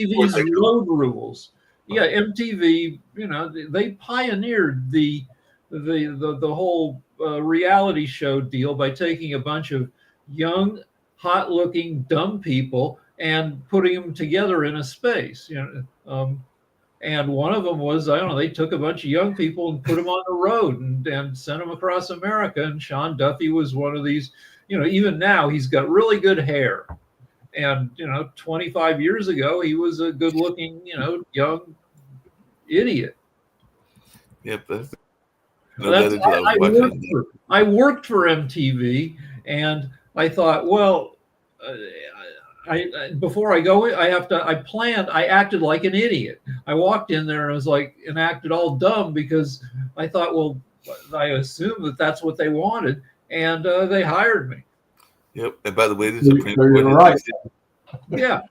MTV's Road Rules. Yeah, MTV, they pioneered the whole reality show deal by taking a bunch of young, hot-looking, dumb people and putting them together in a space. And one of them was, I don't know, they took a bunch of young people and put them on the road and sent them across America. And Sean Duffy was one of these. Even now he's got really good hair. And 25 years ago he was a good-looking, young idiot. Yep. I worked for MTV, and I thought, well, before I go in, I acted like an idiot. I walked in there and was like, and acted all dumb because I thought, well, I assumed that that's what they wanted, and they hired me. Yep. And by the way, the Supreme Court. You're right. Yeah.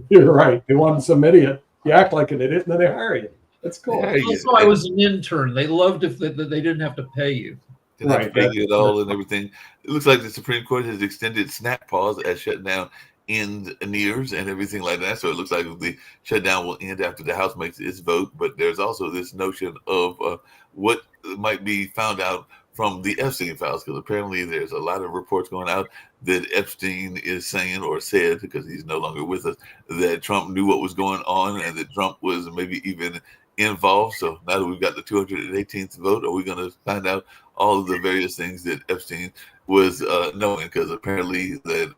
You're right. They wanted some idiot. You act like an idiot, and then they hire you. That's cool. Yeah, also, I was an intern. They loved if they didn't have to pay you. Didn't have to pay you at all and everything. It looks like the Supreme Court has extended snap pause as shutting down nears and everything like that. So it looks like the shutdown will end after the House makes its vote. But there's also this notion of what might be found out from the Epstein files, because apparently there's a lot of reports going out that Epstein is saying, or said, because he's no longer with us, that Trump knew what was going on and that Trump was maybe even involved. So now that we've got the 218th vote, are we going to find out all of the various things that Epstein was knowing? Because apparently that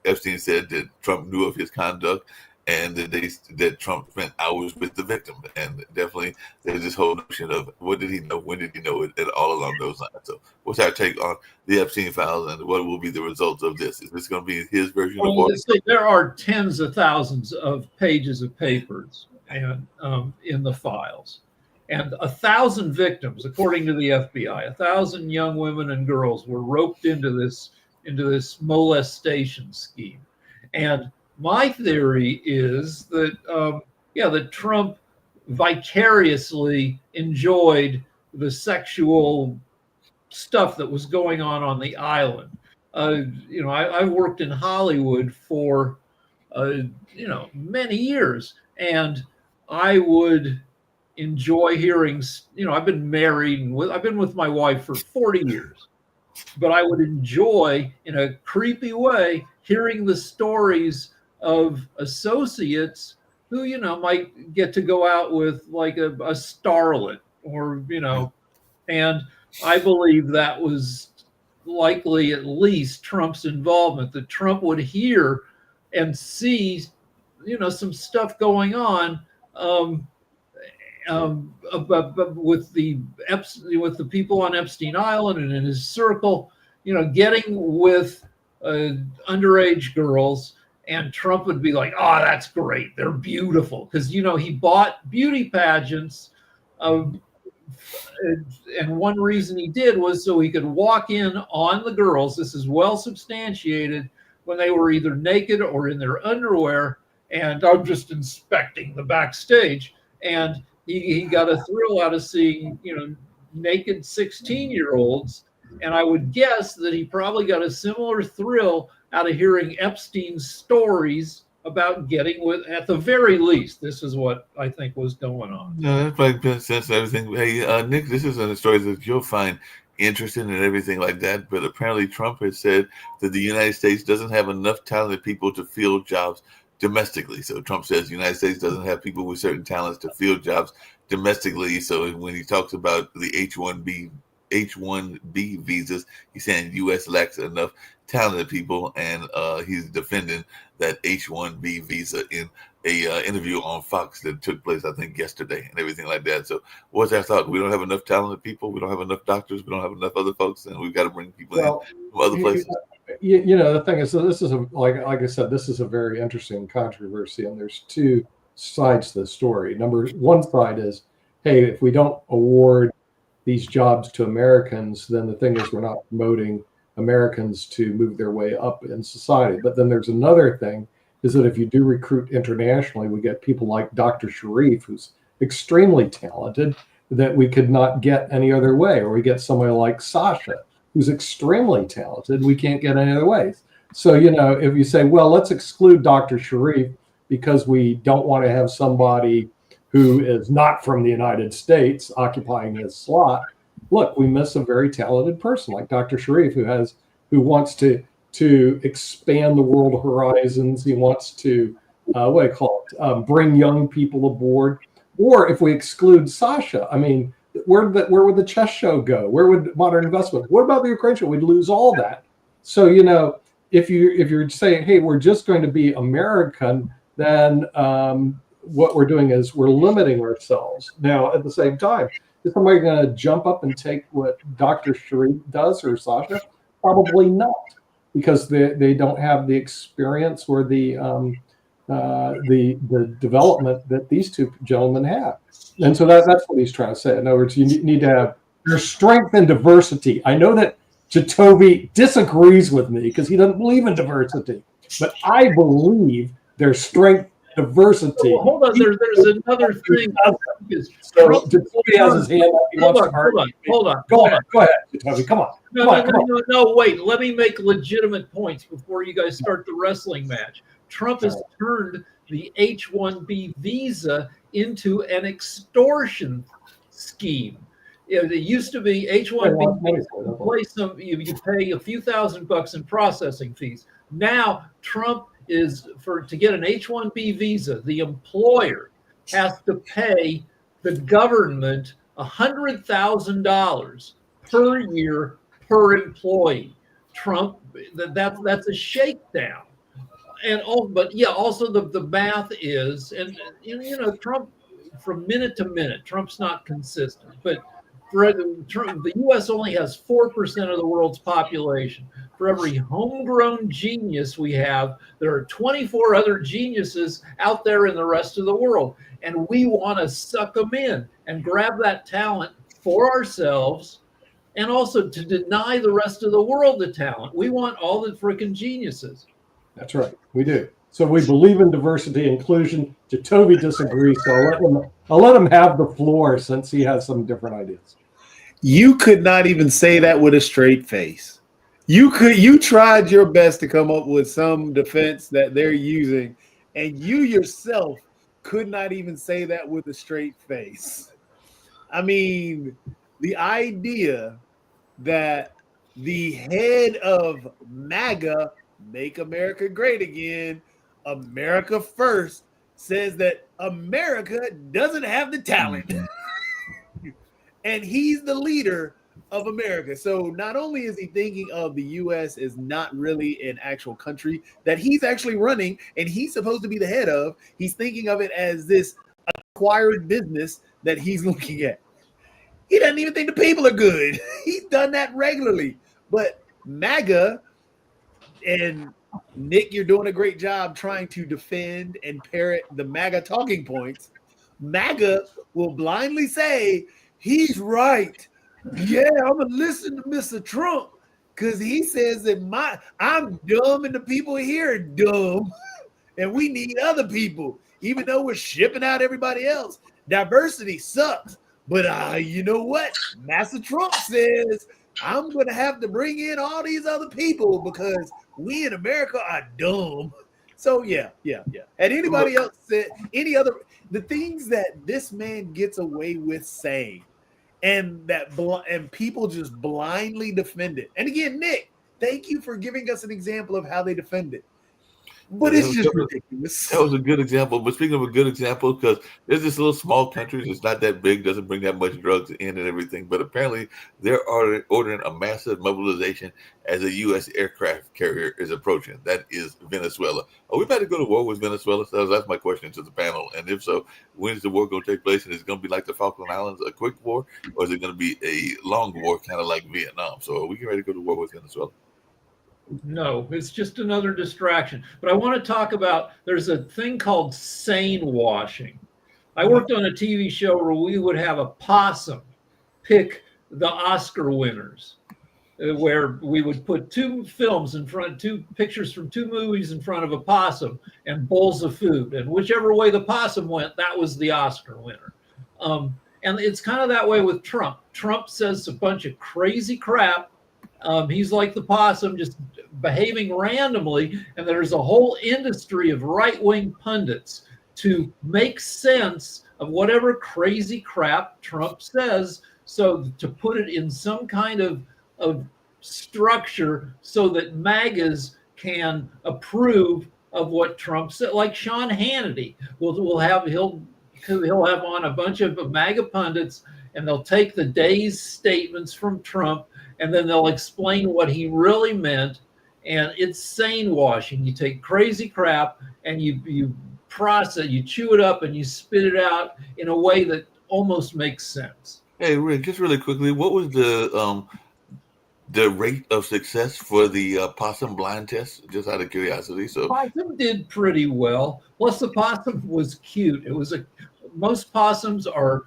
Epstein said that Trump knew of his conduct and that Trump spent hours with the victim. And definitely there's this whole notion of what did he know, when did he know it, and all along those lines. So what's our take on the Epstein files and what will be the results of this? Is this going to be his version of what? There are tens of thousands of pages of papers and in the files. And 1,000 victims, according to the FBI, 1,000 young women and girls were roped into this molestation scheme. And my theory is that, that Trump vicariously enjoyed the sexual stuff that was going on the island. I worked in Hollywood for, many years, and I would enjoy hearing, I've been married and I've been with my wife for 40 years, but I would enjoy in a creepy way hearing the stories of associates who, might get to go out with like a starlet or, and I believe that was likely at least Trump's involvement, that Trump would hear and see, some stuff going on with the people on Epstein Island and in his circle, getting with underage girls, and Trump would be like, "Oh, that's great. They're beautiful," because he bought beauty pageants, and one reason he did was so he could walk in on the girls. This is well substantiated when they were either naked or in their underwear, and I'm just inspecting the backstage, and he got a thrill out of seeing, naked 16-year-olds. And I would guess that he probably got a similar thrill out of hearing Epstein's stories about getting with, at the very least, this is what I think was going on. No, that makes sense and everything. Hey, Nick, this is a story that you'll find interesting and everything like that. But apparently Trump has said that the United States doesn't have enough talented people to fill jobs domestically. So Trump says the United States doesn't have people with certain talents to fill jobs domestically. So when he talks about the H-1B visas, he's saying U.S. lacks enough talented people, and he's defending that H-1B visa in a interview on Fox that took place, I think, yesterday and everything like that. So what's our thought? We don't have enough talented people. We don't have enough doctors. We don't have enough other folks, and we've got to bring people in from other places. The thing is, so this is like I said, this is a very interesting controversy, and there's two sides to the story. One side is, hey, if we don't award these jobs to Americans, then the thing is we're not promoting Americans to move their way up in society. But then there's another thing, is that if you do recruit internationally, we get people like Dr. Sharif, who's extremely talented, that we could not get any other way. Or we get somebody like Sasha, who's extremely talented, we can't get any other ways. So, if you say, well, let's exclude Dr. Sharif because we don't want to have somebody who is not from the United States occupying his slot. Look, we miss a very talented person like Dr. Sharif, who wants to expand the world horizons. He wants to what do you call it? Bring young people aboard. Or if we exclude Sasha, I mean, where would the chess show go? Where would Modern Investment? What about the Ukraine show? We'd lose all that. So if you're saying, hey, we're just going to be American, then what we're doing is we're limiting ourselves. Now, at the same time, is somebody going to jump up and take what Dr. Sharif does or Sasha? Probably not, because they don't have the experience or the development that these two gentlemen have. And so that's what he's trying to say. In other words, you need to have your strength and diversity. I know that Jacoby disagrees with me because he doesn't believe in diversity, but I believe there's strength, diversity. Well, hold on, there's another thing. So Jacoby has his hand up. He wants to argue. Hold on. Go ahead, Jacoby. Come on. No, wait. Let me make legitimate points before you guys start the wrestling match. Trump has turned the H-1B visa into an extortion scheme. It used to be H-1B visa, you pay a few $1,000 in processing fees. Now Trump is to get an H-1B visa, the employer has to pay the government $100,000 per year per employee. Trump, that's a shakedown. And also the math is, and Trump, from minute to minute, Trump's not consistent. But the U.S. only has 4% of the world's population. For every homegrown genius we have, there are 24 other geniuses out there in the rest of the world, and we want to suck them in and grab that talent for ourselves, and also to deny the rest of the world the talent. We want all the freaking geniuses. That's right. We do. So we believe in diversity, inclusion. Jacoby disagrees, so I'll let him have the floor since he has some different ideas. You could not even say that with a straight face. You tried your best to come up with some defense that they're using, and you yourself could not even say that with a straight face. I mean, the idea that the head of MAGA, Make America Great Again, America First, says that America doesn't have the talent. And he's the leader of America. So not only is he thinking of the U.S. as not really an actual country that he's actually running and he's supposed to be the head of, he's thinking of it as this acquired business that he's looking at. He doesn't even think the people are good. He's done that regularly. But MAGA, and Nick, you're doing a great job trying to defend and parrot the MAGA talking points. MAGA will blindly say, he's right. Yeah, I'm going to listen to Mr. Trump because he says that I'm dumb and the people here are dumb and we need other people, even though we're shipping out everybody else. Diversity sucks. But you know what? Master Trump says, I'm going to have to bring in all these other people because we in America are dumb. So yeah. Had anybody else said the things that this man gets away with saying, and people just blindly defend it. And again, Nick, thank you for giving us an example of how they defend it. But it's just ridiculous. That was a good example. But speaking of a good example, because there's this little small country, it's not that big, doesn't bring that much drugs in and everything. But apparently they're ordering a massive mobilization as a U.S. aircraft carrier is approaching. That is Venezuela. Are we about to go to war with Venezuela? So that's my question to the panel. And if so, when is the war going to take place? And is it going to be like the Falkland Islands, a quick war? Or is it going to be a long war, kind of like Vietnam? So are we getting ready to go to war with Venezuela? No, it's just another distraction. But I want to talk about, there's a thing called sane washing. I worked on a TV show where we would have a possum pick the Oscar winners, where we would put two pictures from two movies in front of a possum and bowls of food. And whichever way the possum went, that was the Oscar winner. And it's kind of that way with Trump. Trump says a bunch of crazy crap. He's like the possum, just behaving randomly, and there's a whole industry of right-wing pundits to make sense of whatever crazy crap Trump says, so to put it in some kind of structure so that MAGAs can approve of what Trump said. Like Sean Hannity will have he'll have on a bunch of MAGA pundits, and they'll take the day's statements from Trump, and then they'll explain what he really meant. And it's sane washing. You take crazy crap and you process, you chew it up, and you spit it out in a way that almost makes sense. Hey, Rick, just really quickly, what was the rate of success for the possum blind test? Just out of curiosity. So Possum did pretty well. Plus, the possum was cute. It was most possums are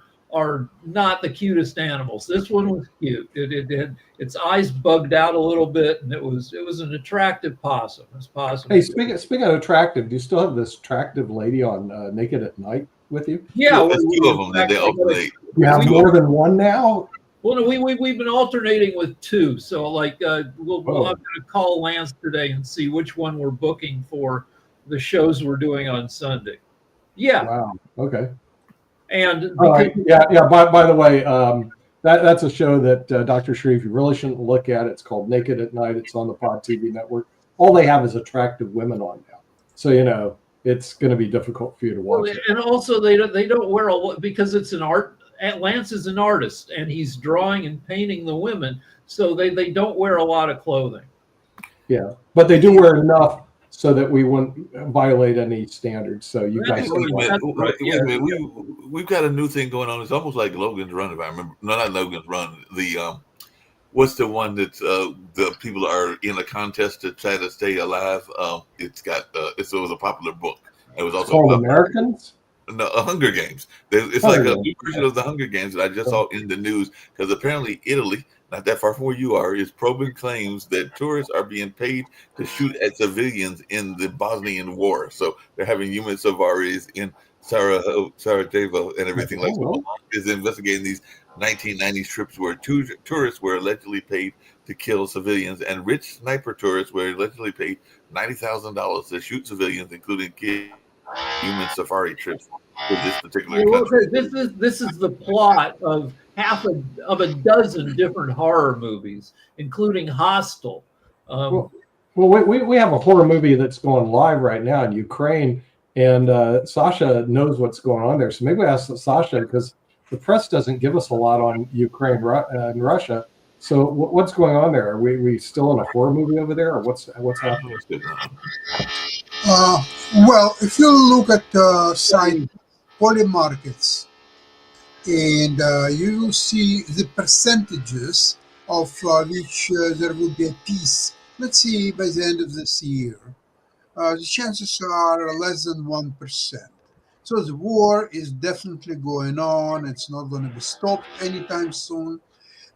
not the cutest animals. This one was cute. It its eyes bugged out a little bit, and it was an attractive possum. This possum. Hey, speaking of attractive, do you still have this attractive lady on Naked at Night with you? Yeah, there's two of them that they alternate. You have more than one now? Well, no, we've been alternating with two. So like we'll have to call Lance today and see which one we're booking for the shows we're doing on Sunday. Yeah. Wow. Okay. And all right. Yeah. By the way, that's a show that Dr. Sharif, you really shouldn't look at. It's called Naked at Night. It's on the Pod TV network. All they have is attractive women on now. So it's going to be difficult for you to watch. And also they don't wear because it's an art. Lance is an artist, and he's drawing and painting the women, so they don't wear a lot of clothing. Yeah, but they do wear enough so that we wouldn't violate any standards. So you guys, wait a minute. We've got a new thing going on. It's almost like Logan's Run, if I remember. No, not Logan's Run. The what's the one that the people are in a contest to try to stay alive? It was a popular book. It was also called Americans. No, Hunger Games. It's like a new version of the Hunger Games that I just saw in the news, because apparently Italy, not that far from where you are, is probing claims that tourists are being paid to shoot at civilians in the Bosnian war. So they're having human safaris in Sarajevo and everything like that. Is investigating these 1990s trips where tourists were allegedly paid to kill civilians, and rich sniper tourists were allegedly paid $90,000 to shoot civilians, including kids. Human safari trips for this particular country. This is the plot of half a dozen different horror movies, including Hostel. We have a horror movie that's going live right now in Ukraine, and Sasha knows what's going on there. So maybe ask Sasha, because the press doesn't give us a lot on Ukraine and Russia. So what's going on there? Are we still in a horror movie over there, or what's happening? Well, if you look at the site Polymarkets, and you see the percentages of which there will be a peace, let's see, by the end of this year, the chances are less than 1%. So the war is definitely going on. It's not going to be stopped anytime soon.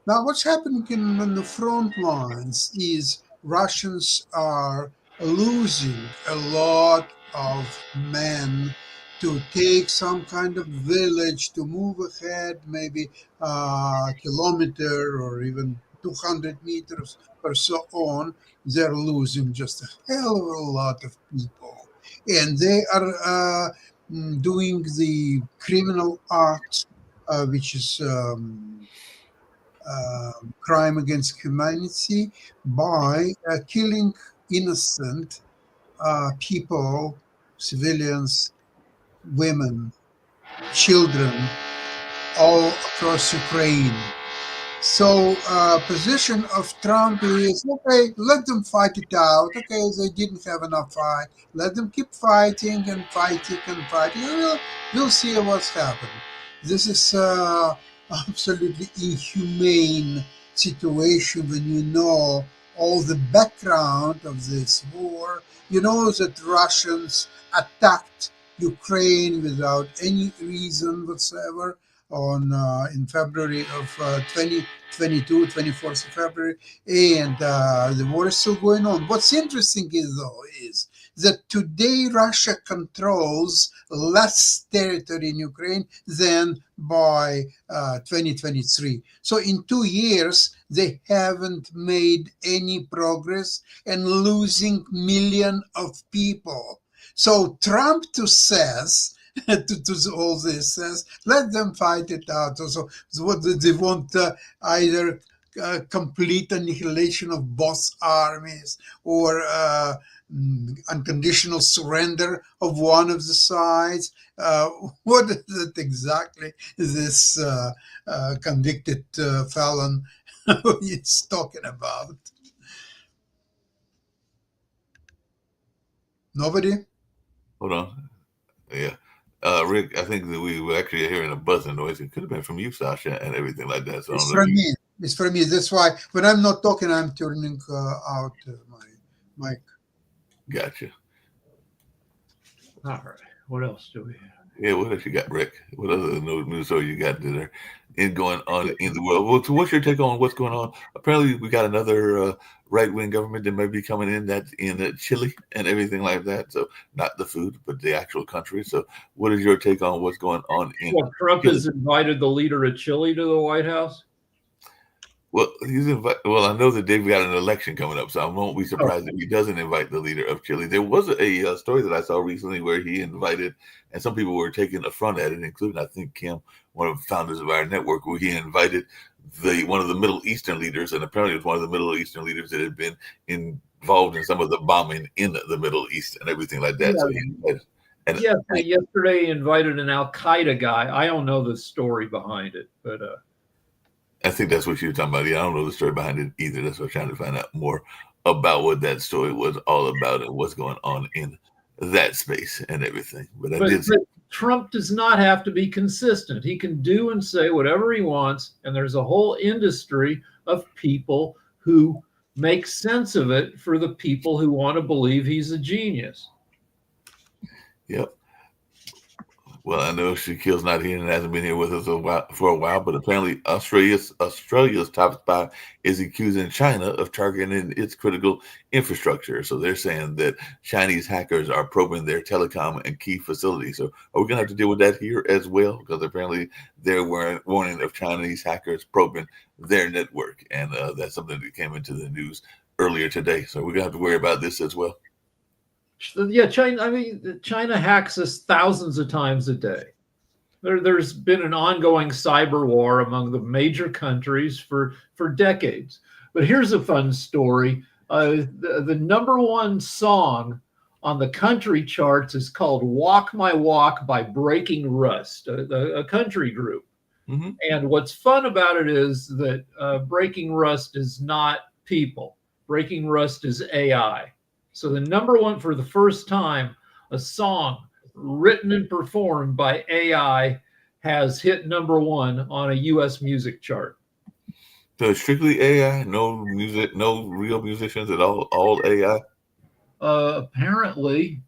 Now, what's happening on the front lines is Russians are losing a lot of men to take some kind of village, to move ahead maybe a kilometer or even 200 meters or so on. They're losing just a hell of a lot of people. And they are doing the criminal acts, which is crime against humanity, by killing innocent people, civilians, women, children, all across Ukraine. So position of Trump is, okay, let them fight it out. Okay, they didn't have enough fight. Let them keep fighting and fighting and fighting. We'll see what's happened. This is absolutely inhumane situation when you know all the background of this war. You know that Russians attacked Ukraine without any reason whatsoever in February of 2022, 24th of February, and the war is still going on. What's interesting is that today Russia controls less territory in Ukraine than by 2023. So in 2 years, they haven't made any progress and losing millions of people. So Trump too says, to all this says, let them fight it out. So what do they want? Either complete annihilation of both armies or unconditional surrender of one of the sides. What is it exactly this convicted felon is talking about? Nobody? Hold on. Yeah. Rick, I think that we were actually hearing a buzzing noise. It could have been from you, Sasha, and everything like that. So I It's don't know if from you- me. It's from me. That's why when I'm not talking, I'm turning out my mic. Gotcha. All right. What else do we have? Yeah, what else you got, Rick? What other news story you got that are going on in the world? Well, so what's your take on what's going on? Apparently, we got another right-wing government that may be coming in that's in Chile and everything like that. So not the food, but the actual country. So what is your take on what's going on in Well, Trump Chile? has invited the leader of Chile to the White House. Well, well, I know that they've got an election coming up, so I won't be surprised if he doesn't invite the leader of Chile. There was a story that I saw recently where he invited, and some people were taking affront at it, including I think Kim, one of the founders of our network, where he invited one of the Middle Eastern leaders, and apparently it was one of the Middle Eastern leaders that had been involved in some of the bombing in the Middle East and everything like that. Yeah. So he invited, and Yes, yesterday he invited an Al Qaeda guy. I don't know the story behind it, but I think that's what you were talking about. Yeah, I don't know the story behind it either. That's what I'm trying to find out more about what that story was all about and what's going on in that space and everything. But Trump does not have to be consistent. He can do and say whatever he wants, and there's a whole industry of people who make sense of it for the people who want to believe he's a genius. Yep. Well, I know Shaquille's not here and hasn't been here with us for a while, but apparently Australia's top spy is accusing China of targeting its critical infrastructure. So they're saying that Chinese hackers are probing their telecom and key facilities. So are we going to have to deal with that here as well? Because apparently they're warning of Chinese hackers probing their network. And that's something that came into the news earlier today. So we're going to have to worry about this as well. Yeah, China. I mean, China hacks us thousands of times a day. There's been an ongoing cyber war among the major countries for decades. But here's a fun story. The number one song on the country charts is called "Walk My Walk" by Breaking Rust, a country group. Mm-hmm. And what's fun about it is that Breaking Rust is not people. Breaking Rust is AI. So the number one, for the first time, a song written and performed by AI has hit number one on a U.S. music chart. So it's strictly AI, no music, no real musicians at all AI? Apparently.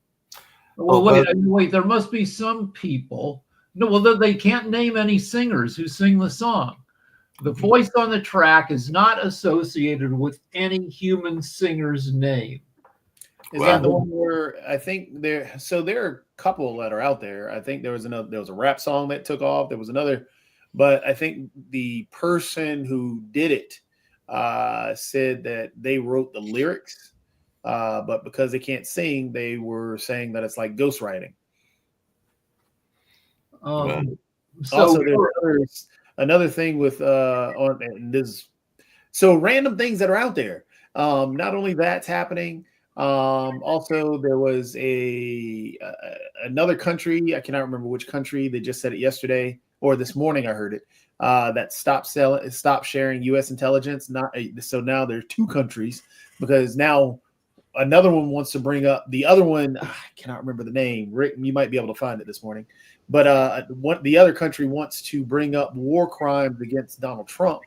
Well, wait, there must be some people. No, well, they can't name any singers who sing the song. The voice on the track is not associated with any human singer's name. Is that the one where I think there? So there are a couple that are out there. I think there was a rap song that took off. There was another, but I think the person who did it said that they wrote the lyrics, but because they can't sing, they were saying that it's like ghostwriting. So also, there's another thing with on this. So random things that are out there. Not only that's happening. Also, there was another country. I cannot remember which country. They just said it yesterday or this morning. I heard it that stopped sharing U.S. intelligence. So now there are two countries because now another one wants to bring up the other one. I cannot remember the name. Rick, you might be able to find it this morning. But the other country wants to bring up war crimes against Donald Trump,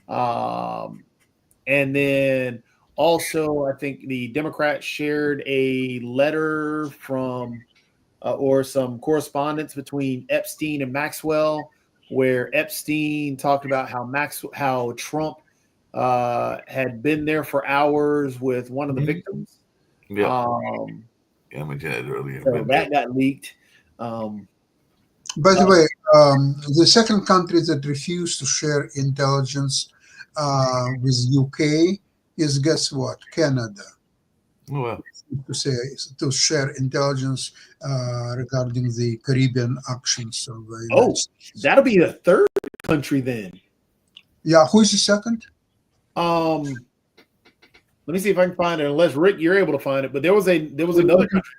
and then. Also, I think the Democrats shared a letter from or some correspondence between Epstein and Maxwell, where Epstein talked about how Trump had been there for hours with one of the victims. Yeah. Yeah, I mentioned that earlier. So that got leaked. By the way, the second country that refused to share intelligence with UK is, guess what? Canada. Well, To share intelligence regarding the Caribbean actions of the United Oh, States. that'll be the third country then. Yeah, who is the second? Let me see if I can find it. Unless Rick, you're able to find it. But there was another country.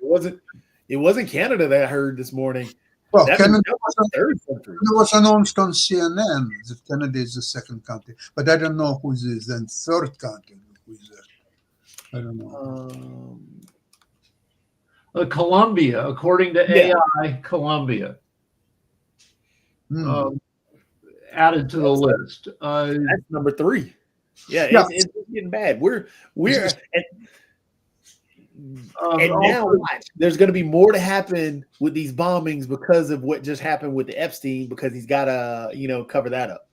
It wasn't Canada that I heard this morning. Well, That Canada was the third country. was announced on CNN that Canada is the second country, but I don't know who is then third country. Who is that? I don't know. Colombia, according to AI, Colombia added to the list. That's number 3. Yeah, Yeah. It's getting bad. We're and also- now watch, there's going to be more to happen with these bombings because of what just happened with the Epstein, because he's got to cover that up.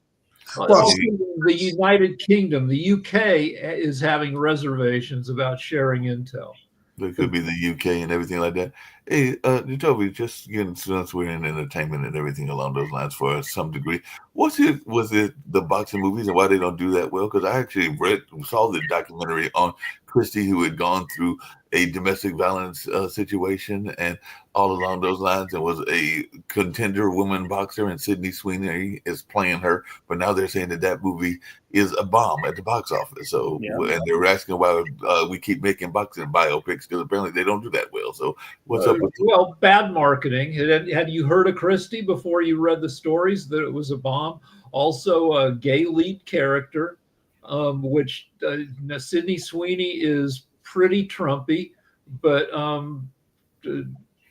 also, the United Kingdom, the UK is having reservations about sharing intel. It could be the UK and everything like that. Hey, Toby, just getting since we're in entertainment and everything along those lines for some degree, was it the boxing movies and why they don't do that well? Because I actually saw the documentary on Christie, who had gone through a domestic violence situation and all along those lines, and was a contender woman boxer, and Sydney Sweeney is playing her. But now they're saying that movie is a bomb at the box office. So, and they're asking why we keep making boxing biopics, because apparently they don't do that well. So, what's up with well, bad marketing. Had you heard of Christie before you read the stories that it was a bomb? Also, a gay lead character, which Sydney Sweeney is pretty Trumpy, but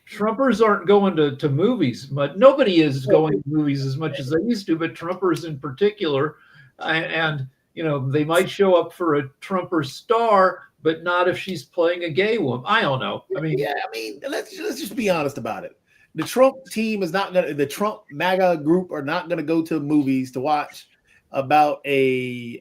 Trumpers aren't going to movies much. Nobody is going to movies as much as they used to, but Trumpers in particular, and they might show up for a Trumper star, but not if she's playing a gay woman. I don't know. I mean, let's just be honest about it. The Trump team is not going to, the Trump MAGA group are not going to go to movies to watch about a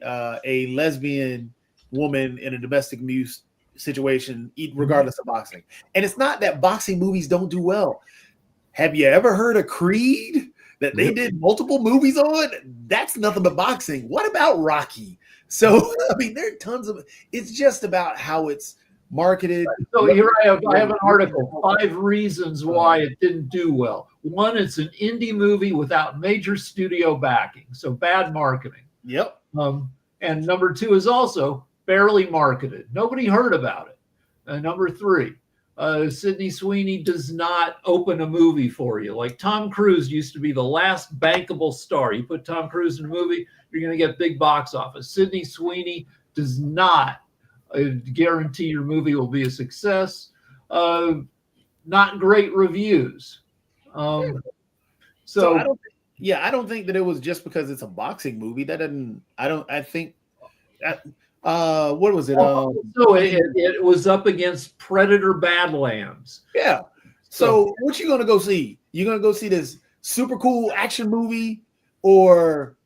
lesbian woman in a domestic abuse situation, regardless of boxing. And it's not that boxing movies don't do well. Have you ever heard of Creed that they did multiple movies on? That's nothing but boxing. What about Rocky? So, there are tons of, it's just about how it's marketed. So here I have an article, 5 reasons why it didn't do well. 1, it's an indie movie without major studio backing, so bad marketing. Yep. And number 2 is also barely marketed. Nobody heard about it. Number 3, Sydney Sweeney does not open a movie for you. Like Tom Cruise used to be the last bankable star. You put Tom Cruise in a movie, you're going to get big box office. Sydney Sweeney does not guarantee your movie will be a success. Not great reviews. So I don't think that it was just because it's a boxing movie. That doesn't. I think. What was it? So it was up against Predator Badlands. Yeah. So what you gonna go see? You gonna go see this super cool action movie, or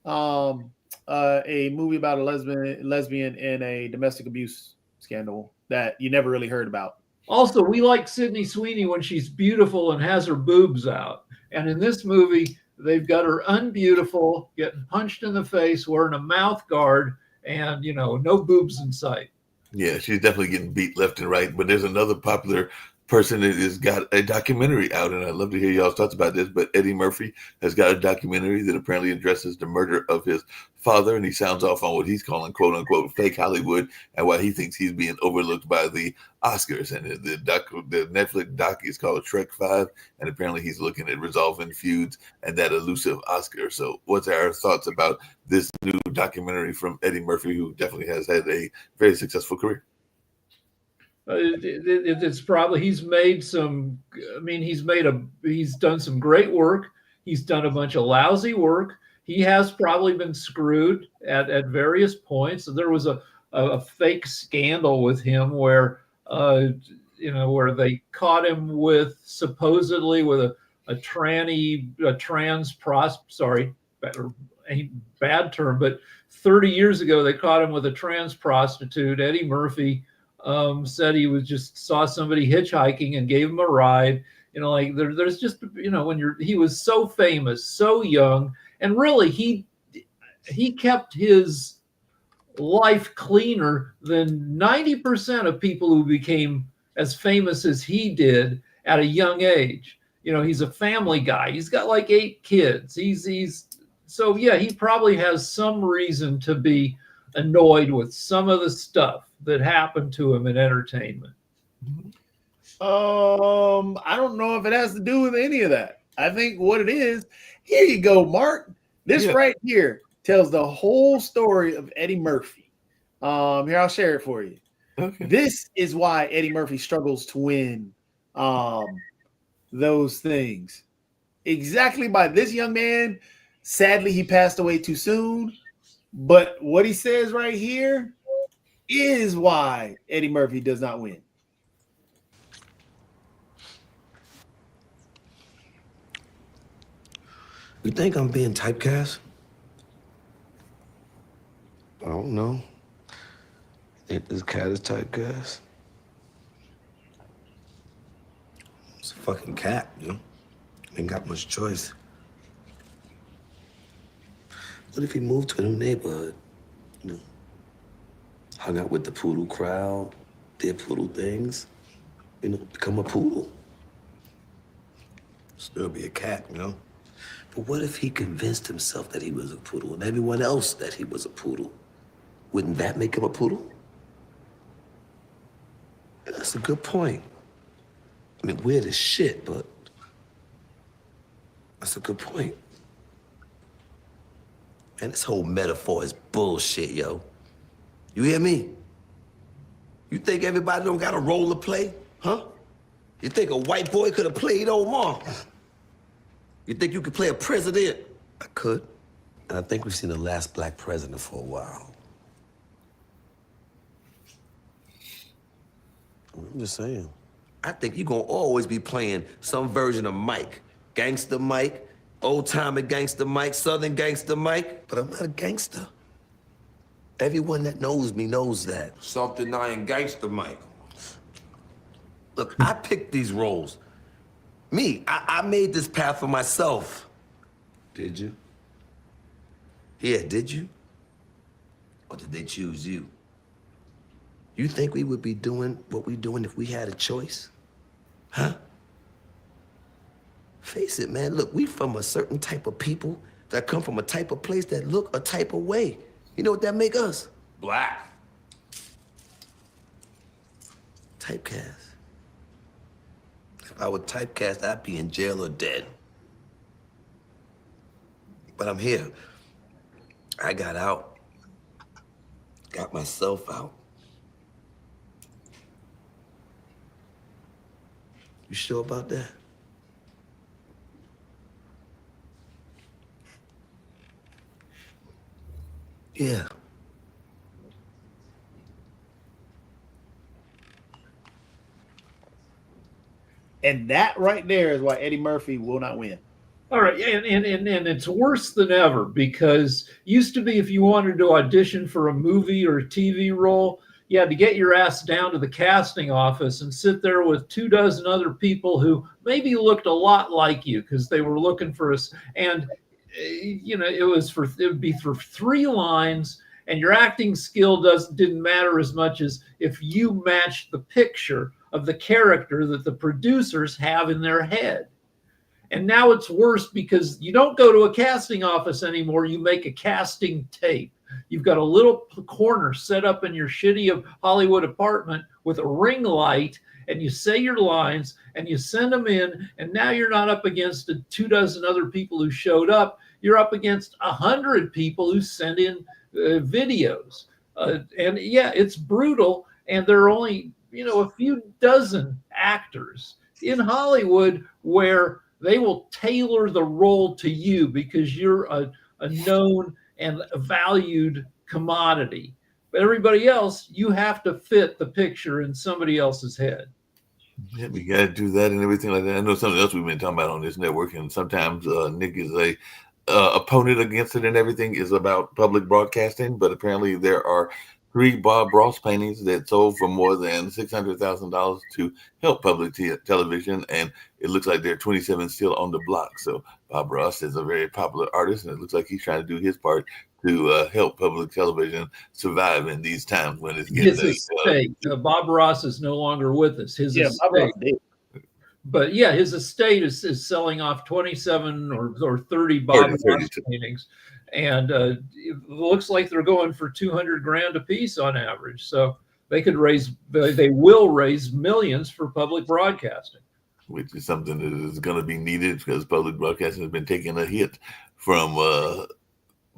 a movie about a lesbian in a domestic abuse scandal that you never really heard about? Also, we like Sydney Sweeney when she's beautiful and has her boobs out. And in this movie, they've got her unbeautiful, getting punched in the face, wearing a mouth guard, and no boobs in sight. Yeah, she's definitely getting beat left and right. But there's another popular person that has got a documentary out, and I'd love to hear y'all's thoughts about this. But Eddie Murphy has got a documentary that apparently addresses the murder of his father, and he sounds off on what he's calling "quote unquote" fake Hollywood, and why he thinks he's being overlooked by the Oscars. And the Netflix doc is called Shrek 5, and apparently he's looking at resolving feuds and that elusive Oscar. So, what's our thoughts about this new documentary from Eddie Murphy, who definitely has had a very successful career? It's probably he's made some. He's done some great work. He's done a bunch of lousy work. He has probably been screwed at various points. There was a fake scandal with him where where they caught him with supposedly with a trans sorry, bad term, but 30 years ago they caught him with a trans prostitute. Eddie Murphy said he was just saw somebody hitchhiking and gave him a ride. Like there's just, when he was so famous, so young, and really he kept his life cleaner than 90% of people who became as famous as he did at a young age. He's a family guy. He's got like 8 kids. So yeah, he probably has some reason to be annoyed with some of the stuff that happened to him in entertainment. I don't know if it has to do with any of that. I think what it is, here you go, Mark. This right here tells the whole story of Eddie Murphy. Here, I'll share it for you. Okay. This is why Eddie Murphy struggles to win those things. Exactly by this young man. Sadly, he passed away too soon. But what he says right here is why Eddie Murphy does not win. You think I'm being typecast? I don't know. Think this cat is typecast? It's a fucking cat, Ain't got much choice. What if he moved to a new neighborhood? Hung out with the poodle crowd, did poodle things, become a poodle. Still be a cat, But what if he convinced himself that he was a poodle and everyone else that he was a poodle? Wouldn't that make him a poodle? That's a good point. I mean, weird as shit, but that's a good point. Man, this whole metaphor is bullshit, yo. You hear me? You think everybody don't got a role to play, huh? You think a white boy could have played Omar? You think you could play a president? I could. And I think we've seen the last black president for a while. I'm just saying. I think you're gonna always be playing some version of Mike. Gangster Mike, old-timer gangster Mike, southern gangster Mike. But I'm not a gangster. Everyone that knows me knows that. Self-denying gangster Mike. Look, I picked these roles. Me, I made this path for myself. Did you? Yeah, did you? Or did they choose you? You think we would be doing what we're doing if we had a choice? Huh? Face it, man. Look, we from a certain type of people that come from a type of place that look a type of way. You know what that make us? Black. Typecast. If I were typecast, I'd be in jail or dead. But I'm here. I got out. Got myself out. You sure about that? Yeah. And that right there is why Eddie Murphy will not win. All right, and it's worse than ever, because used to be if you wanted to audition for a movie or a TV role, you had to get your ass down to the casting office and sit there with 24 other people who maybe looked a lot like you because they were looking for us. And it would be for 3 lines, and your acting skill didn't matter as much as if you matched the picture of the character that the producers have in their head. And now it's worse because you don't go to a casting office anymore. You make a casting tape. You've got a little corner set up in your shitty Hollywood apartment with a ring light, and you say your lines and you send them in. And now you're not up against 24 other people who showed up. You're up against 100 people who send in videos. And yeah, it's brutal. And there are only, a few dozen actors in Hollywood where they will tailor the role to you because you're a known and a valued commodity. But everybody else, you have to fit the picture in somebody else's head. Yeah, we got to do that and everything like that. I know something else we've been talking about on this network, and sometimes Nick is a opponent against it, and everything is about public broadcasting. But apparently, there are 3 Bob Ross paintings that sold for more than $600,000 to help public television, and it looks like there are 27 still on the block. So Bob Ross is a very popular artist, and it looks like he's trying to do his part to help public television survive in these times when it's getting His estate. Bob Ross is no longer with us. His Bob Ross estate. did. But yeah, his estate is selling off 27 or 30 Bob Ross 32. paintings, and it looks like they're going for $200,000 a piece on average. So they will raise millions for public broadcasting, which is something that is going to be needed because public broadcasting has been taking a hit from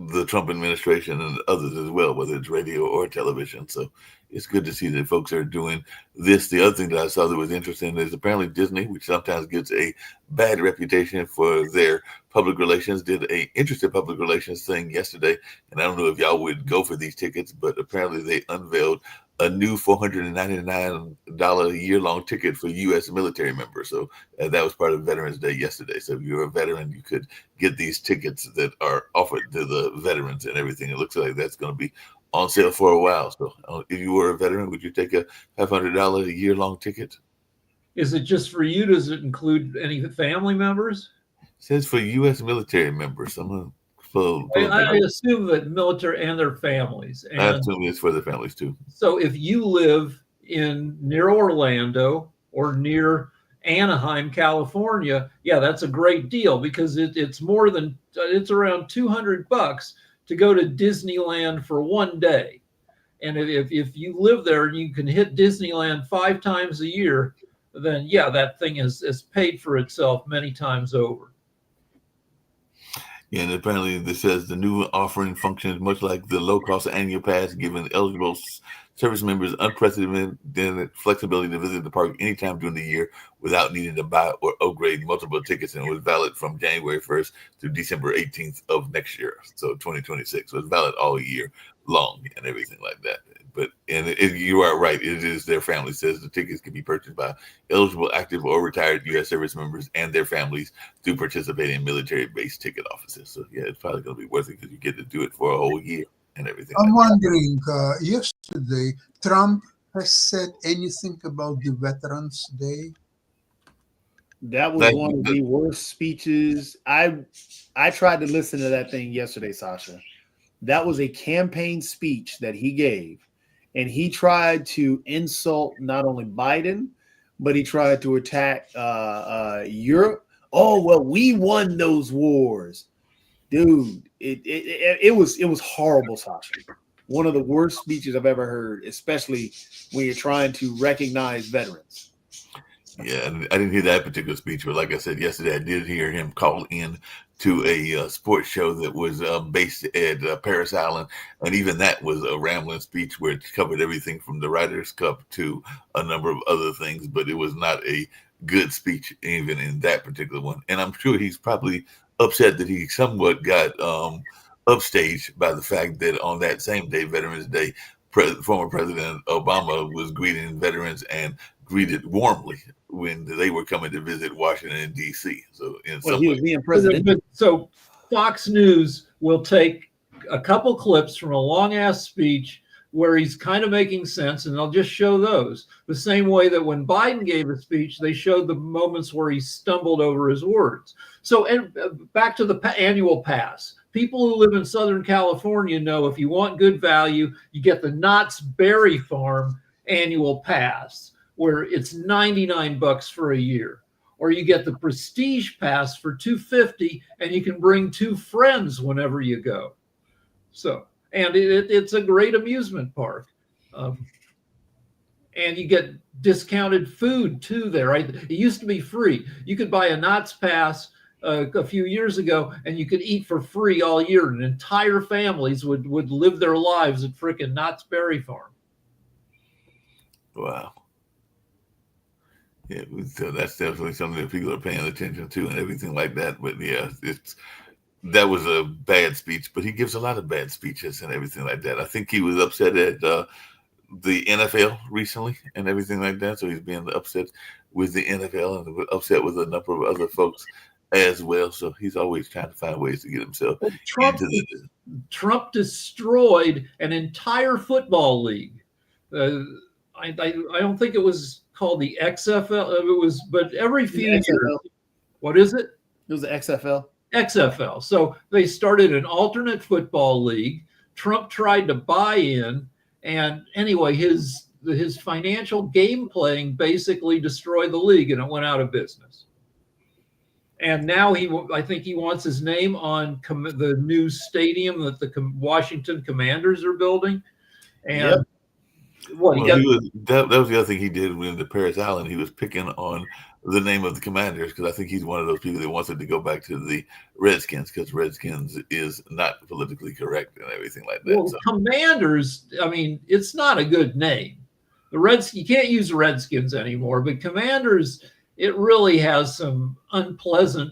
the Trump administration and others as well, whether it's radio or television. So it's good to see that folks are doing this. The other thing that I saw that was interesting is apparently Disney, which sometimes gets a bad reputation for their public relations, did a interesting public relations thing yesterday. And I don't know if y'all would go for these tickets, but apparently they unveiled a new $499 year-long ticket for U.S. military members. So that was part of Veterans Day yesterday. So if you're a veteran, you could get these tickets that are offered to the veterans and everything. It looks like that's going to be on sale for a while. So if you were a veteran, would you take a $500 a year-long ticket? Is it just for you? Does it include any family members? It says for U.S. military members. I assume that military and their families. And I assume it's for the families too. so if you live near Orlando or near Anaheim, California, yeah, that's a great deal because it's around $200 to go to Disneyland for one day. And if you live there and you can hit Disneyland 5 times a year, then yeah, that thing is paid for itself many times over. Yeah, and apparently this says the new offering functions much like the low-cost annual pass, giving eligible service members unprecedented flexibility to visit the park anytime during the year without needing to buy or upgrade multiple tickets, and it was valid from January 1st to December 18th of next year, so 2026. So it's valid all year long and everything like that. But you are right, it is their family. Says the tickets can be purchased by eligible active or retired U.S. service members and their families to participate in military-based ticket offices. So yeah, it's probably going to be worth it because you get to do it for a whole year and everything. I'm wondering, yesterday, Trump has said anything about the Veterans Day? That was one of the worst speeches. I tried to listen to that thing yesterday, Sasha. That was a campaign speech that he gave, and he tried to insult not only Biden, but he tried to attack Europe. Oh, well, we won those wars. Dude, it was horrible, Sasha. One of the worst speeches I've ever heard, especially when you're trying to recognize veterans. Yeah, I didn't hear that particular speech, but like I said yesterday, I did hear him call in to a sports show that was based at Paris Island, and even that was a rambling speech where it covered everything from the Ryder Cup to a number of other things, but it was not a good speech even in that particular one. And I'm sure he's probably upset that he somewhat got upstaged by the fact that on that same day, Veterans Day, former President Obama was greeting veterans and greeted warmly when they were coming to visit Washington, D.C. So he was being president. So Fox News will take a couple clips from a long-ass speech where he's kind of making sense, and they'll just show those. The same way that when Biden gave a speech, they showed the moments where he stumbled over his words. So and back to the annual pass. People who live in Southern California know if you want good value, you get the Knott's Berry Farm annual pass, where it's $99 for a year, or you get the Prestige Pass for $250, and you can bring 2 friends whenever you go. So, and it's a great amusement park, and you get discounted food too there. Right? It used to be free. You could buy a Knott's Pass a few years ago, and you could eat for free all year, and entire families would live their lives at frickin' Knott's Berry Farm. Wow. Yeah, so that's definitely something that people are paying attention to and everything like that. But yeah, that was a bad speech, but he gives a lot of bad speeches and everything like that. I think he was upset at the NFL recently and everything like that. So he's being upset with the NFL and upset with a number of other folks as well. So he's always trying to find ways to get himself Well, Trump into the. Trump destroyed an entire football league. I don't think it was called the XFL. It was, but every few years, XFL. what is it? It was the XFL. XFL. So they started an alternate football league. Trump tried to buy in, and anyway, his financial game playing basically destroyed the league, and it went out of business. And now I think he wants his name on the new stadium that the Washington Commanders are building. And that was the other thing he did when the Paris Island. He was picking on the name of the Commanders because I think he's one of those people that wants it to go back to the Redskins because Redskins is not politically correct and everything like that. Well, so. Commanders, I mean, it's not a good name. You can't use Redskins anymore, but Commanders, it really has some unpleasant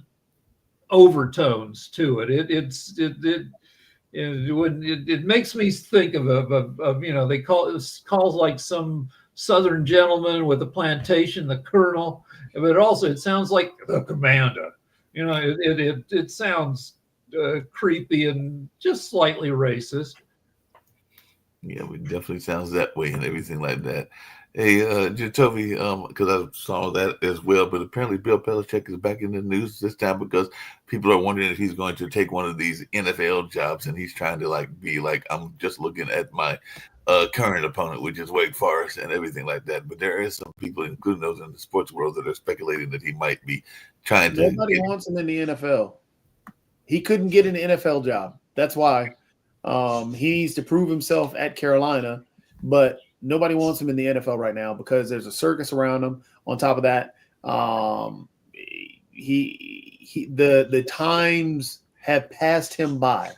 overtones to it. It makes me think of they calls like some Southern gentleman with a plantation, the Colonel, but also it sounds like the Commander. It sounds creepy and just slightly racist. Yeah, it definitely sounds that way and everything like that. Hey, Jacoby, because I saw that as well, but apparently Bill Belichick is back in the news this time because people are wondering if he's going to take one of these NFL jobs, and he's trying to be like, I'm just looking at my current opponent, which is Wake Forest and everything like that. But there is some people, including those in the sports world, that are speculating that he might be trying to. Nobody wants him in the NFL. He couldn't get an NFL job. That's why he needs to prove himself at Carolina, but nobody wants him in the NFL right now because there's a circus around him. On top of that, the times have passed him by.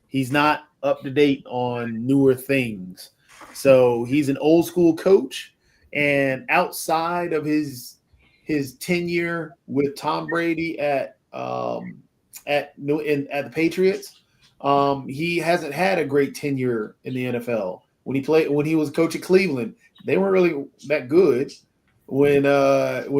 He's not up to date on newer things. So he's an old school coach, and outside of his tenure with Tom Brady at the Patriots, he hasn't had a great tenure in the NFL. When he was coach at Cleveland, they weren't really that good. When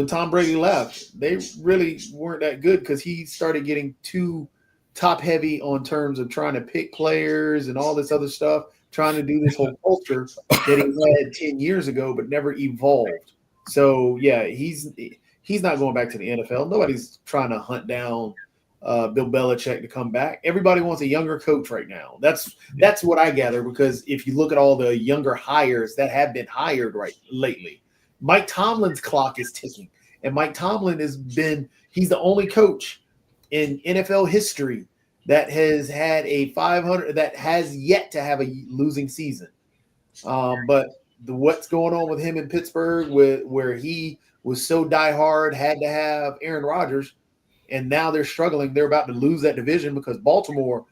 Tom Brady left, they really weren't that good because he started getting too top heavy on terms of trying to pick players and all this other stuff, trying to do this whole culture that he had 10 years ago but never evolved. So yeah, he's not going back to the NFL. Nobody's trying to hunt down Bill Belichick to come back. Everybody wants a younger coach right now. That's what I gather, because if you look at all the younger hires that have been hired lately, Mike Tomlin's clock is ticking, and Mike Tomlin he's the only coach in NFL history that has had a 500 that has yet to have a losing season. But what's going on with him in Pittsburgh, where he was so diehard, had to have Aaron Rodgers. And now they're struggling. They're about to lose that division because Baltimore's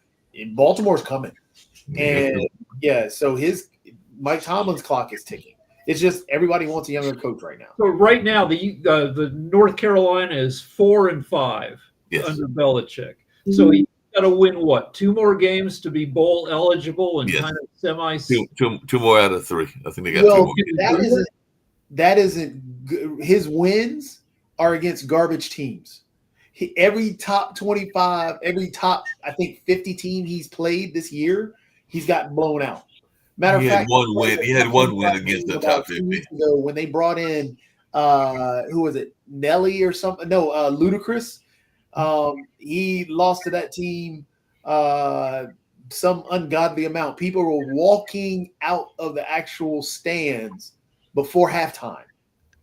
coming. And so Mike Tomlin's clock is ticking. It's just everybody wants a younger coach right now. So right now the North Carolina is 4-5 under Belichick. So he's got to win 2 more games to be bowl eligible and kind of semi. Two more out of 3. I think they got 2 more. That isn't good. His wins are against garbage teams. Every top 25, every top, I think 50 team he's played this year, he's gotten blown out. Matter of fact, he had one win against the top 50. Ago when they brought in, who was it, Nelly or something? No, Ludacris. He lost to that team some ungodly amount. People were walking out of the actual stands before halftime.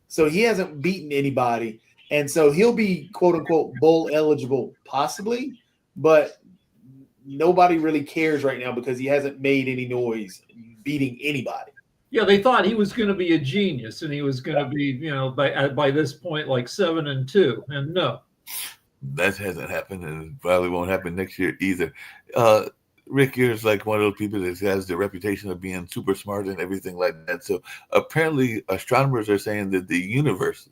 So he hasn't beaten anybody. And so he'll be, quote unquote, bowl eligible, possibly, but nobody really cares right now because he hasn't made any noise beating anybody. Yeah, they thought he was going to be a genius and he was going to be, by this point, like 7-2. And no. That hasn't happened, and it probably won't happen next year either. Rick, you're like one of those people that has the reputation of being super smart and everything like that. So apparently astronomers are saying that the universe,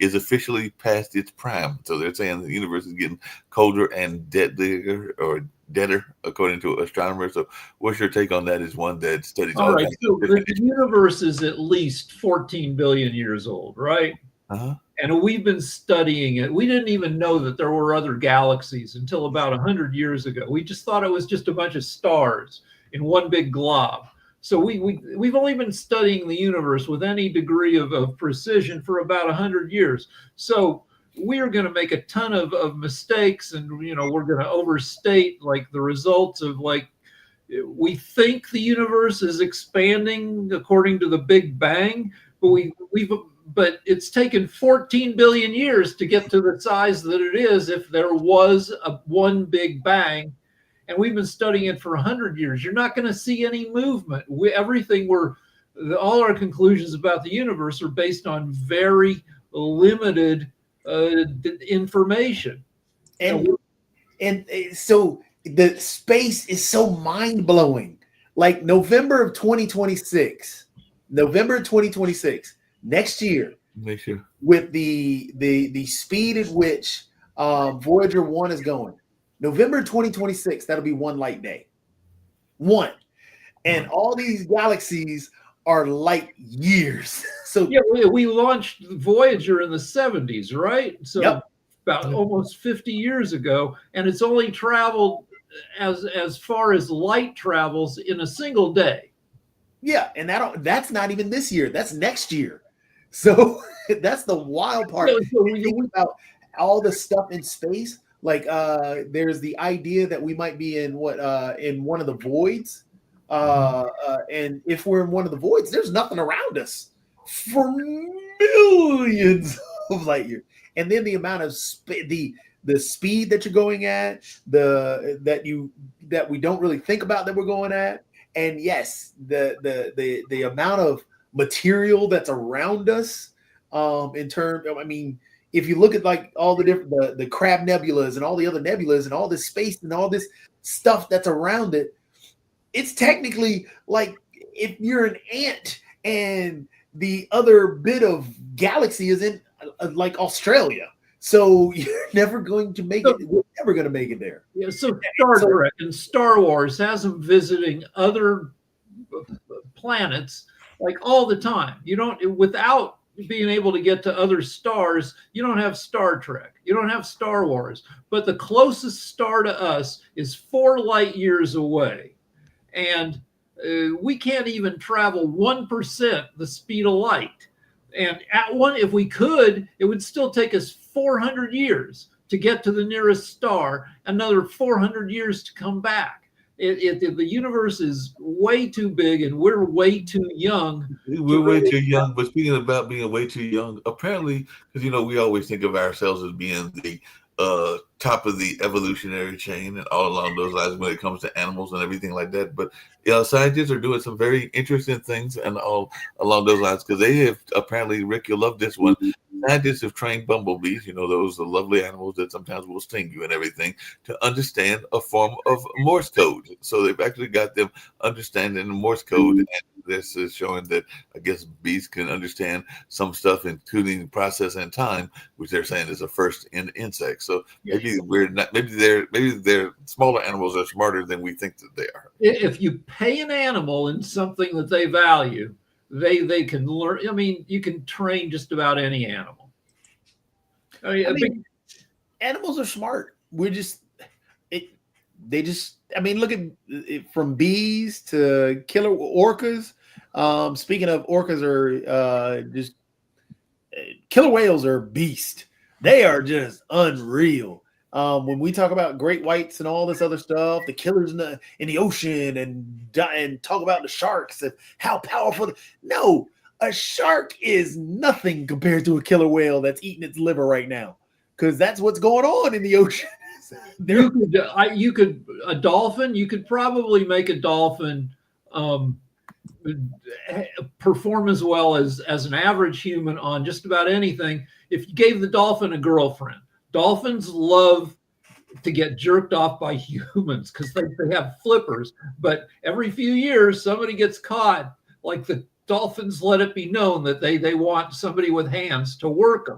is officially past its prime. So they're saying the universe is getting colder and deadlier or deader, according to astronomers. So what's your take on that as one that studies all right, so the universe is at least 14 billion years old, right? Uh-huh. And we've been studying it. We didn't even know that there were other galaxies until about 100 years ago. We just thought it was just a bunch of stars in one big glob. So we've only been studying the universe with any degree of precision for about 100 years. So we're going to make a ton of mistakes, and we're going to overstate like the results of like, we think the universe is expanding according to the Big Bang, but it's taken 14 billion years to get to the size that it is if there was one Big Bang. And we've been studying it for 100 years. You're not going to see any movement. All our conclusions about the universe are based on very limited information. And so the space is so mind-blowing. Like November of 2026, next year, with the speed at which Voyager 1 is going, November 2026, that'll be one light day. One. And all these galaxies are light years. So yeah, we launched Voyager in the 70s, right? So about almost 50 years ago, and it's only traveled as far as light travels in a single day. Yeah, and that's not even this year. That's next year. So that's the wild part. So when you think about all the stuff in space, like there's the idea that we might be in one of the voids. And if we're in one of the voids, there's nothing around us for millions of light years. And then the amount of the speed that you're going at, that we don't really think about that we're going at. And yes, the amount of material that's around us, in terms of, I mean, if you look at like all the different the Crab nebulas and all the other nebulas and all this space and all this stuff that's around it, it's technically like if you're an ant and the other bit of galaxy is in like Australia. So you're never going to make it. We're never going to make it there. Yeah. So Star Trek and Star Wars has them visiting other planets like all the time. You don't, without being able to get to other stars, you don't have Star Trek. You don't have Star Wars. But the closest star to us is 4 light years away. And we can't even travel 1% the speed of light. And if we could, it would still take us 400 years to get to the nearest star, another 400 years to come back. The universe is way too big, and we're way too young. We're way too young. But speaking about being way too young, apparently, because we always think of ourselves as being the top of the evolutionary chain and all along those lines when it comes to animals and everything like that. But scientists are doing some very interesting things and all along those lines, because they have apparently, Rick, you'll love this one. Scientists have trained bumblebees, those lovely animals that sometimes will sting you and everything, to understand a form of Morse code. So they've actually got them understanding Morse code. And this is showing that, I guess, bees can understand some stuff, including process and time, which they're saying is a first in insects. So maybe we're not. Maybe they're smaller animals are smarter than we think that they are. If you pay an animal in something that they value, they can learn. I mean, you can train just about any animal. Animals are smart. Look at it, from bees to killer orcas. Speaking of orcas, are killer whales are beast. They are just unreal. When we talk about great whites and all this other stuff, the killers in the ocean, and talk about the sharks and how powerful. No, a shark is nothing compared to a killer whale that's eating its liver right now, because that's what's going on in the ocean. You could a dolphin. You could probably make a dolphin perform as well as an average human on just about anything. If you gave the dolphin a girlfriend. Dolphins love to get jerked off by humans because they have flippers. But every few years, somebody gets caught. Like the dolphins let it be known that they want somebody with hands to work them.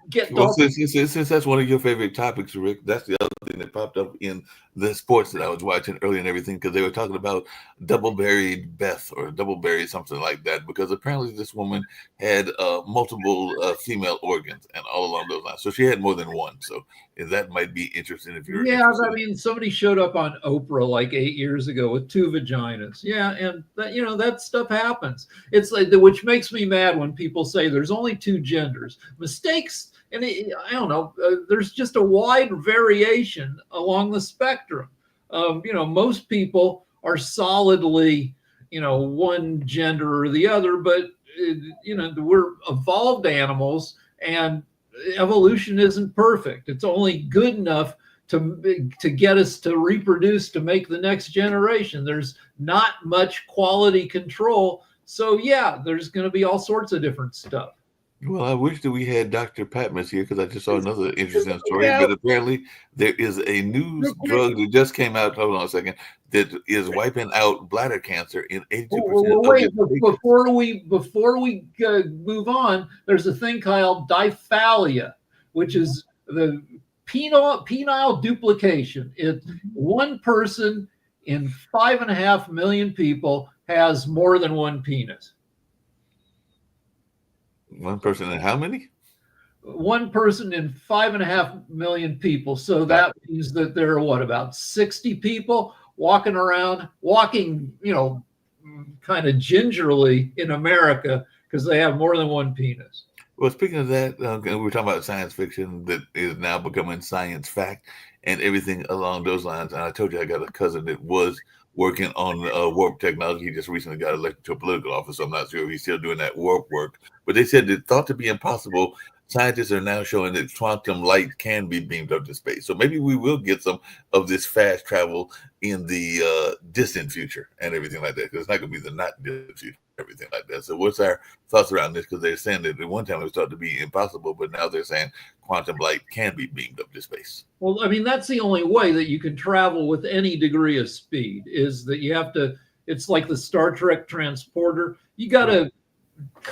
get Well, dolphins. since that's one of your favorite topics, Rick, that's the other thing that popped up in the sports that I was watching earlier and everything, because they were talking about double buried Beth or double buried something like that, because apparently this woman had multiple female organs and all along those lines. So she had more than one. So that might be interesting if you're Yeah, interested. I mean, somebody showed up on Oprah like 8 years ago with 2 vaginas. Yeah, and that that stuff happens. It's like which makes me mad when people say there's only two genders. Mistakes, and I don't know. There's just a wide variation along the spectrum. Most people are solidly, one gender or the other, but we're evolved animals, and evolution isn't perfect. It's only good enough to get us to reproduce to make the next generation. There's not much quality control. So yeah, there's going to be all sorts of different stuff. Well, I wish that we had Dr. Patmos here because I just saw another interesting story. Yeah. But apparently, there is a new drug that just came out. Hold on a second. That is wiping out bladder cancer in 80% Wait, of the before we move on, there's a thing called diphalia, which is the penile duplication. It's one person in 5.5 million people has more than one penis. One person in how many? One person in 5.5 million people. So that means that there are about 60 people walking, kind of gingerly in America because they have more than one penis. Well, speaking of that, we were talking about science fiction that is now becoming science fact and everything along those lines. And I told you I got a cousin that was working on warp technology. He just recently got elected to a political office, so I'm not sure if he's still doing that warp work. But they said that thought to be impossible, scientists are now showing that quantum light can be beamed up to space. So maybe we will get some of this fast travel in the distant future and everything like that. Because it's not going to be the not distant future, everything like that. So what's our thoughts around this? Because they're saying that at one time it was thought to be impossible, but now they're saying quantum light can be beamed up to space. Well, I mean, that's the only way that you can travel with any degree of speed is that you have to, it's like the Star Trek transporter. You got to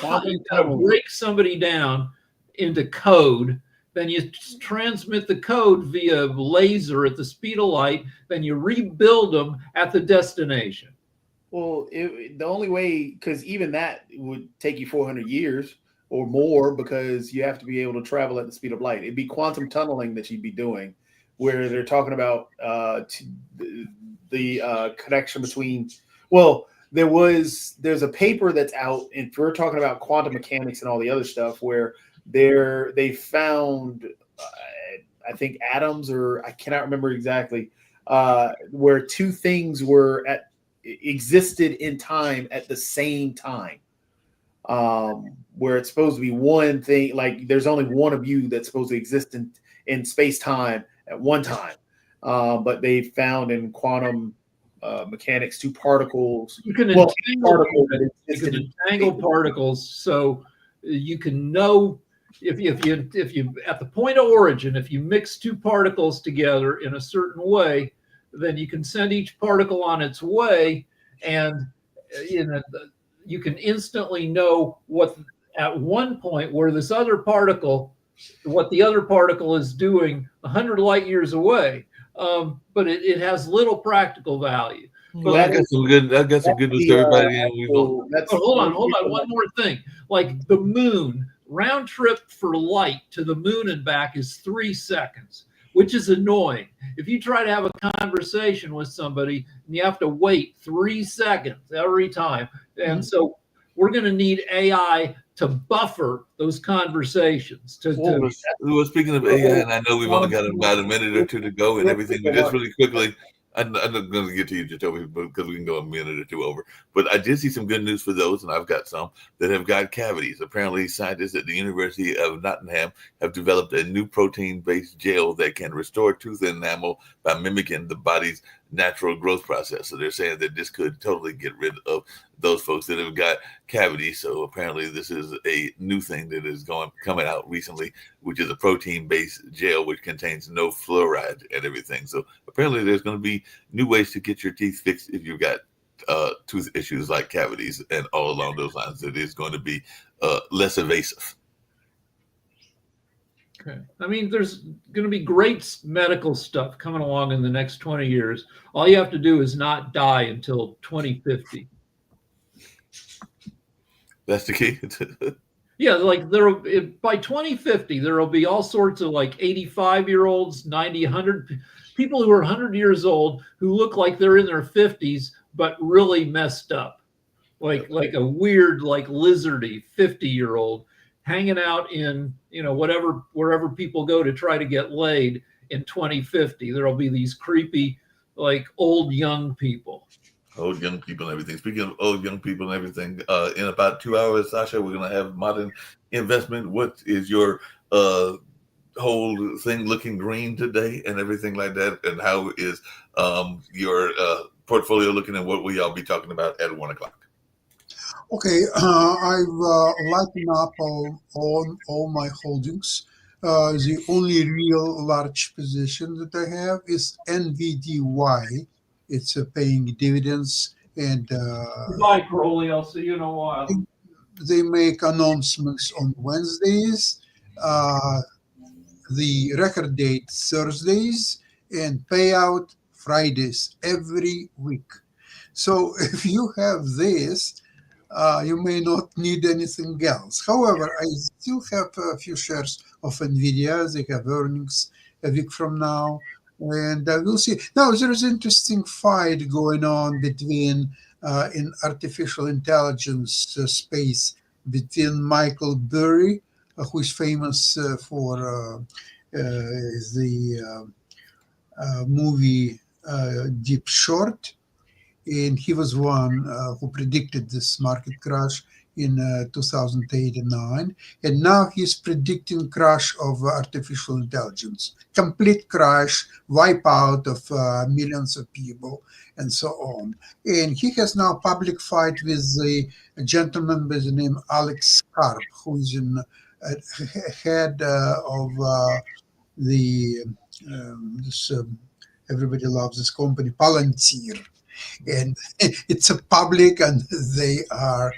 break somebody down into code, then you transmit the code via laser at the speed of light, then you rebuild them at the destination. Well, the only way, because even that would take you 400 years or more, because you have to be able to travel at the speed of light. It'd be quantum tunneling that you'd be doing, where they're talking about the connection between, well, there's a paper that's out, and we're talking about quantum mechanics and all the other stuff, where they found, I think atoms, or I cannot remember exactly, where two things existed in time at the same time. Where it's supposed to be one thing, like there's only one of you that's supposed to exist in space time at one time. But they found in quantum mechanics two particles. You can entangle particles, so you can know if you at the point of origin, if you mix two particles together in a certain way, then you can send each particle on its way, and you can instantly know what at one point where this other particle, what the other particle is doing 100 light years away. But it has little practical value. Well, I got some good news to everybody. Hold on. One more thing. Like the moon, round trip for light to the moon and back is 3 seconds, which is annoying. If you try to have a conversation with somebody, you have to wait 3 seconds every time. And so we're going to need AI to buffer those conversations. Well, speaking of AI, and I know we've only got about a minute or two to go and everything, but just really quickly, I'm not going to get to you, Jacoby, because we can go a minute or two over. But I did see some good news for those, and I've got some that have got cavities. Apparently, scientists at the University of Nottingham have developed a new protein-based gel that can restore tooth enamel by mimicking the body's natural growth process. So they're saying that this could totally get rid of those folks that have got cavities. So apparently this is a new thing that is coming out recently, which is a protein-based gel which contains no fluoride and everything. So apparently there's going to be new ways to get your teeth fixed if you've got tooth issues like cavities and all along those lines. It is going to be less invasive. Okay. I mean, there's going to be great medical stuff coming along in the next 20 years. All you have to do is not die until 2050. That's the key. Yeah, like by 2050, there will be all sorts of like 85-year-olds, 90, 100 people who are 100 years old who look like they're in their 50s, but really messed up. Like a weird, like lizardy 50-year-old hanging out in, wherever people go to try to get laid in 2050. There'll be these creepy, like old young people. Old young people and everything. Speaking of old young people and everything, in about 2 hours, Sasha, we're going to have Modern Investment. What is your whole thing looking green today and everything like that? And how is your portfolio looking, and what will y'all be talking about at 1 o'clock? Okay, I've lightened up all my holdings. The only real large position that I have is NVDY. It's paying dividends, and Goodbye, Crowley. I'll see you in a while. they make announcements on Wednesdays, the record date Thursdays, and payout Fridays every week. So if you have this, you may not need anything else. However, I still have a few shares of NVIDIA. They have earnings a week from now, and we'll see. Now, there is an interesting fight going on between in artificial intelligence space between Michael Burry, who is famous for the movie Deep Short, and he was one who predicted this market crash in 2008 and 9, and now he's predicting crash of artificial intelligence, complete crash, wipeout of millions of people, and so on. And he has now public fight with a gentleman by the name Alex Karp, who is in head of the everybody loves this company, Palantir. And it's a public, and they are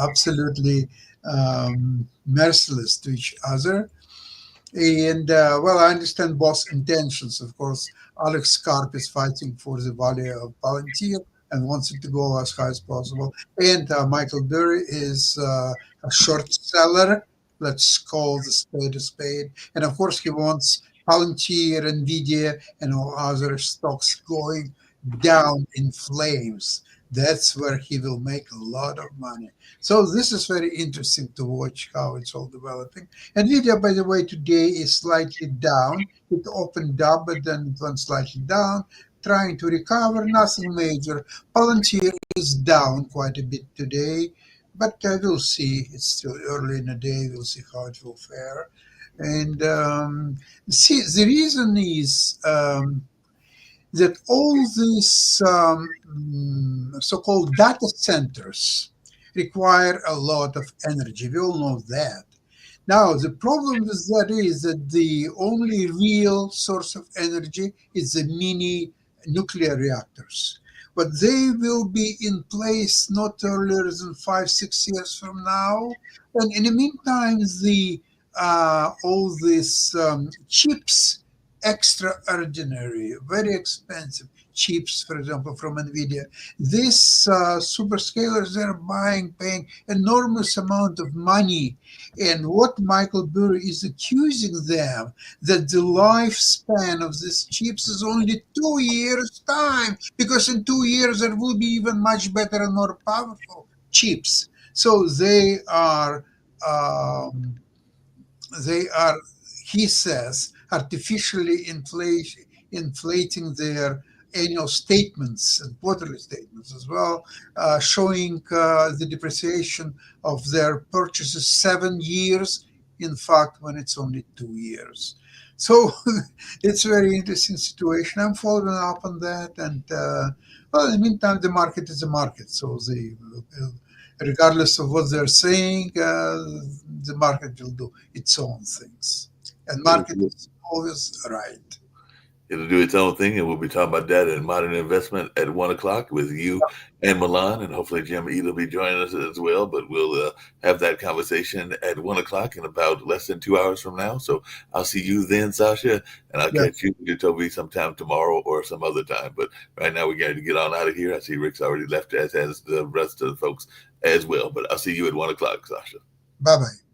absolutely merciless to each other. And well, I understand both intentions. Of course, Alex Karp is fighting for the value of Palantir and wants it to go as high as possible. And Michael Burry is a short seller. Let's call the spade a spade. And of course, he wants Palantir, NVIDIA, and all other stocks going down in flames. That's where he will make a lot of money. So this is very interesting to watch how it's all developing. NVIDIA, by the way, today is slightly down. It opened up, but then it went slightly down, trying to recover, nothing major. Palantir is down quite a bit today, but we'll see. It's still early in the day. We'll see how it will fare. And see, the reason is that all these so-called data centers require a lot of energy. We all know that. Now, the problem with that is that the only real source of energy is the mini nuclear reactors. But they will be in place not earlier than 5-6 years from now. And in the meantime, all these chips, extraordinary, very expensive chips, for example, from NVIDIA. These superscalers, they're paying enormous amount of money. And what Michael Burry is accusing them, that the lifespan of these chips is only 2 years' time, because in 2 years there will be even much better and more powerful chips. So they are, he says, artificially inflating their annual statements and quarterly statements as well, showing the depreciation of their purchases 7 years, in fact, when it's only 2 years. So it's a very interesting situation. I'm following up on that. And well, in the meantime, the market is a market. So regardless of what they're saying, the market will do its own things. And market is always right. It'll do its own thing, and we'll be talking about that and modern investment at 1:00 with you and Milan, and hopefully Jim Eat will be joining us as well. But we'll have that conversation at 1:00 in about less than 2 hours from now. So I'll see you then, Sasha, and I'll catch you, Toby, sometime tomorrow or some other time. But right now we're going to get on out of here. I see Rick's already left, as has the rest of the folks as well. But I'll see you at 1:00, Sasha. Bye bye.